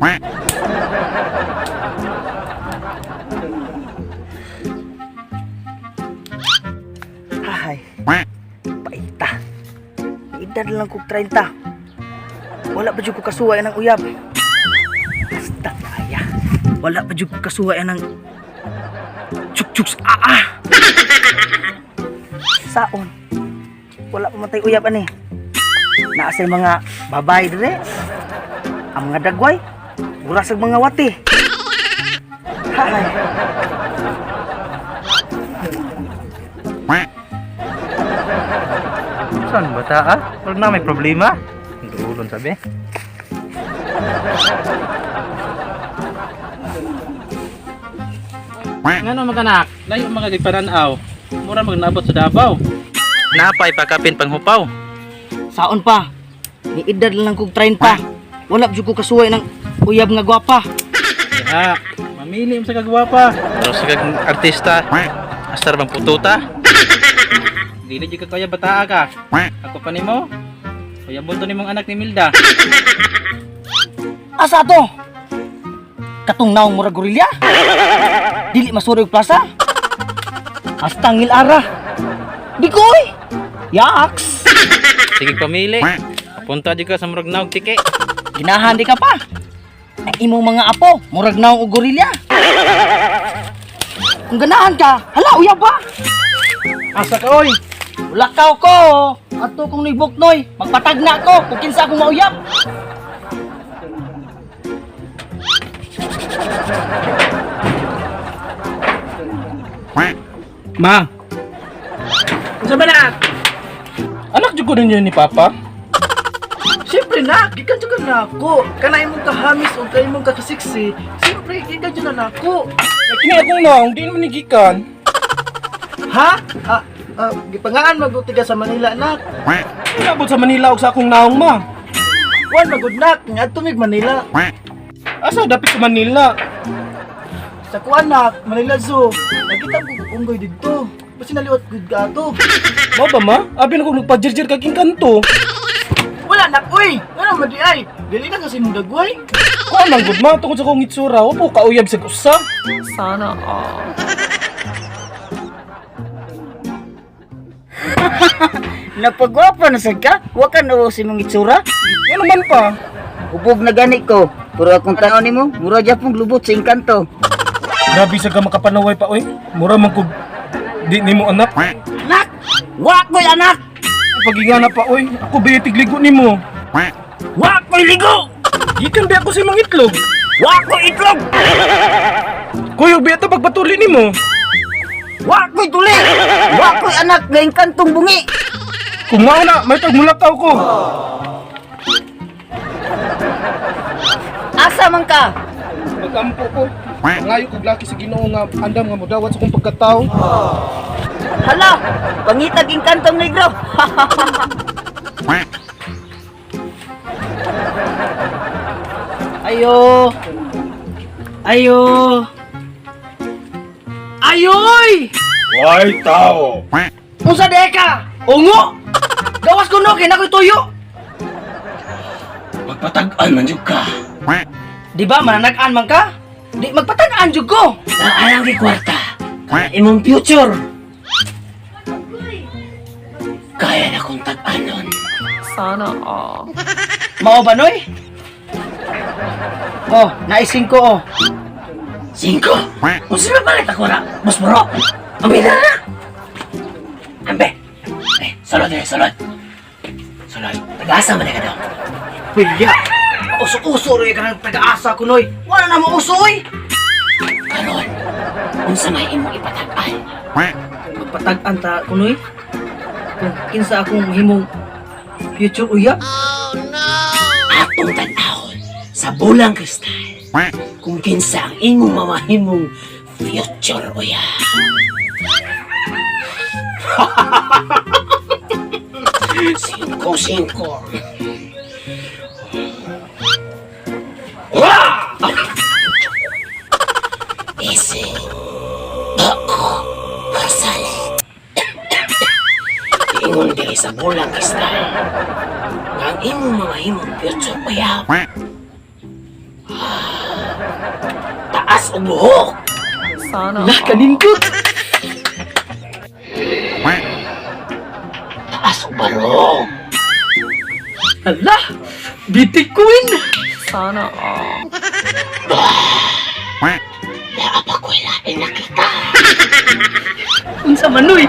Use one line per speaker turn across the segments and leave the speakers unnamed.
Hay, paita. Edad lang kog 30. Wala pa jud ko kasuway ng uyab. Basta kaya. Wala pa jud ko kasuway ng chuk-chuks Saon? Wala pa matay uyab ani. Naasay mga babay dire. Ang mga dagway, gurasag mga wati. Hay.
Saan bata ah? Wala na may problema? Ang duulon sabi. Ngano maganak? Layo mga gipananaw. Mura magnabot sa Davao. Napay pakapin panghupaw.
Saon pa? Ni edad lang kog 30. Wala pa jud ko kasuway ng uyab nga gwapa.
Ah, mamili mo sa kagwapa. Pero sa kag artista, astar bang pututa? Dili jud ka kaya bataa ka. Ako pa nimo. Kaya bunto nimong anak ni Milda.
Asa to? Katong naong murag gorilya? Dili masurog plaza? Astangil ara. Dikoy! Yaks!
Sige pamili. Punta jud ka sa murag naog tike.
Ginahan di ka pa. Ang imong mga apo, murag naong og gorilya. Kung ganahan ka, hala uyab ba?
Asa ka oy?
Lakaw ko! Ato kong nibuknoy, magpatag na ko kung kinsa akong mauyab.
Ma. Unsa ba na? Anak jud ko ninyo ni Papa.
Siyempre na, gikan jud na ako. Kanay mong kahamis o kay mong kakasiksi. Siyempre, gikan jud na ako.
Kini akong naong, di naman nigikan.
Ha? Gipangaan magutiga sa Manila, nak.
Inabot sa Manila og sa akong naong ma.
Wan magud nak, nga tumig Manila.
Asa dapit sa Manila?
Sa kuan nak, Manila Zoo. Nakita ko unggoy didto. Basi naliwat gud ka ato.
Mao ba ma? Abi na ko nagpa-jirjir kag kanto.
Wala nak, uy. Ano man di ay? Dili na kasi nung dagway.
Kuan lang gud ma tungod sa akong itsura, opo kauyab sa usa.
Sana all.
Napagwapa na sad ka? Wa ka na si mong itsura?
Ano man pa?
Ubog na gani ko. Pero akong tanaw nimo, mura gyapon lubot sa engkanto.
Grabe sa ka makapanaway pa oy. Mura man ko di nimo anak.
Nak! Wa ko'y anak!
Pagingana pa oy. Ako ba tigligo nimo?
Wa ko'y ligo!
Gikan ba ako sa imong itlog?
Wa ko'y itlog!
Kuya ba ito pagpatuli nimo?
Wa ko'y tuli! Wa ko'y anak nga engkantong bungi!
Kung mao na, may tagmulakaw ko.
Asa man ka?
Magampo ko. Ngayon kog laki sa Ginoo nga andam nga modawat sa kong pagkatao.
Hala! Pangitag engkantong negro! Ayo! Ayo! Ayoy!
Why tao?
Unsa deka? Ungo! Gawas ko no, kaya na ko'y tuyo!
Magpatag-an man jud ka.
Di ba mananagaan man ka? Di magpatagaan jud ko!
Naalang di kwarta. Kaya imong future. Kaya na kong tag-anon.
Sana all.
Mao ba noy? Oh, naising ko oh.
5. Kung sino palit ako na, mas bro. Ambil na na. Ambe. Salod eh, salod. Salod. Tagasa man ka daw.
Pilya! Uso-uso rin ka ng taga-asa ko noy. Wala na mo usoy!
Karon, unsa may imong ipatag-an?
Magpatagaan ta ko noy. Kung kinsa akong himong future uyab.
Atong tan-awon sa bulang kristal. Kung kinsa ang imong mamahimong future uya. Singko. Isi. Ako. Marsali. Ingon diri sa bulang kristal. Ang imong mamahimong future uya. taas og buhok.
Sana
Lah,
all.
kanindot.
Taas og barong.
Ala, bitik queen.
Sana all.
Wala pa ko ilain nakita.
Unsa man uy?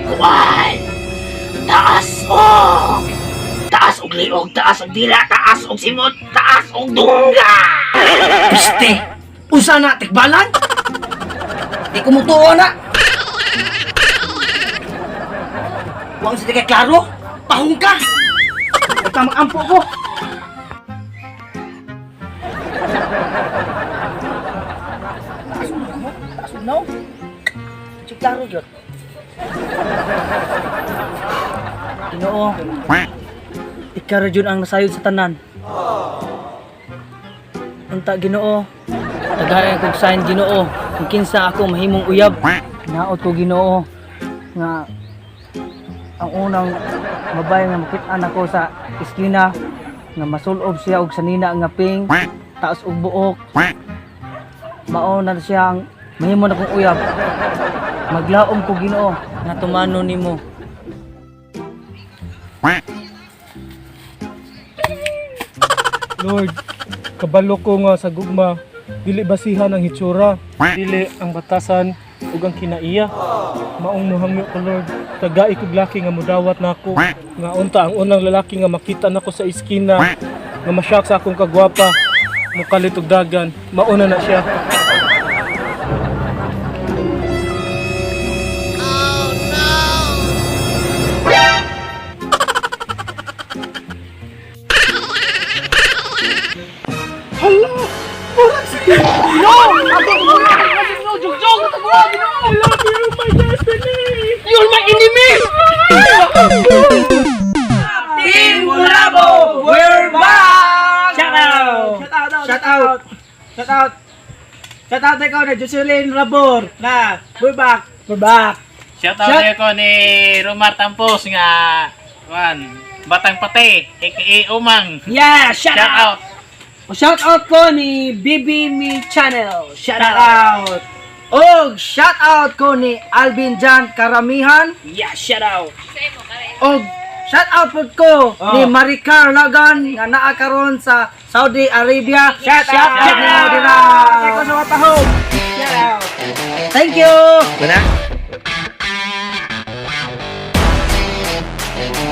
Kuwan. Taas og liog, taas og dila, taas og simot, taas og dungga.
Piste. Usa na tikbalan? Di ko mutuo na. Huwag sa kay klaro. Pahong ka. Huwag ka mag-ampo ko. Taas mo. Si klaro yun. Ginoo. Ikaw ra jud ang nasayod sa tanan. Unta Ginoo. Tagayan kog sign Ginoo. Kung kinsa ako mahimong uyab. Naot ko Ginoo nga ang unang babae nga makit-an ako sa iskina nga masulob siya og sanina nga ping taas og buok. Mao na siyang mahimo na kong uyab. Maglaom ko Ginoo nga tumano nimo.
Lord, kabalo ko nga sa gugma, dili basihan ang hitsura, dili ang batasan ug ang kinaiya. Maong muhangyo ko Lord, tagai kog laki nga mudawat nako. Nga unta ang unang lalaki nga makita nako sa iskina, nga masyak sa akong kagwapa, mukalit og dagan, mauna na siya.
You're my enemy! Team Bravo! We're back! Shout out! Shout out! Shout out! Shout out ikaw na Jocelyn Rabor na we're back! We're back!
Shout out ko ni Romar Tampos nga Batang Pate aka Umang.
Yeah! Shout
Shout
out!
out.
Shout out ko ni Bibi Me Channel. Shout out. Og shout out ko ni Alvin Jan Karamihan. Yeah, shout out. Og shout out po ko ni Maricar Lagan nga naa karon sa Saudi Arabia. Shout out. Shout out. Shout out. Shout out. Thank you.
Mana?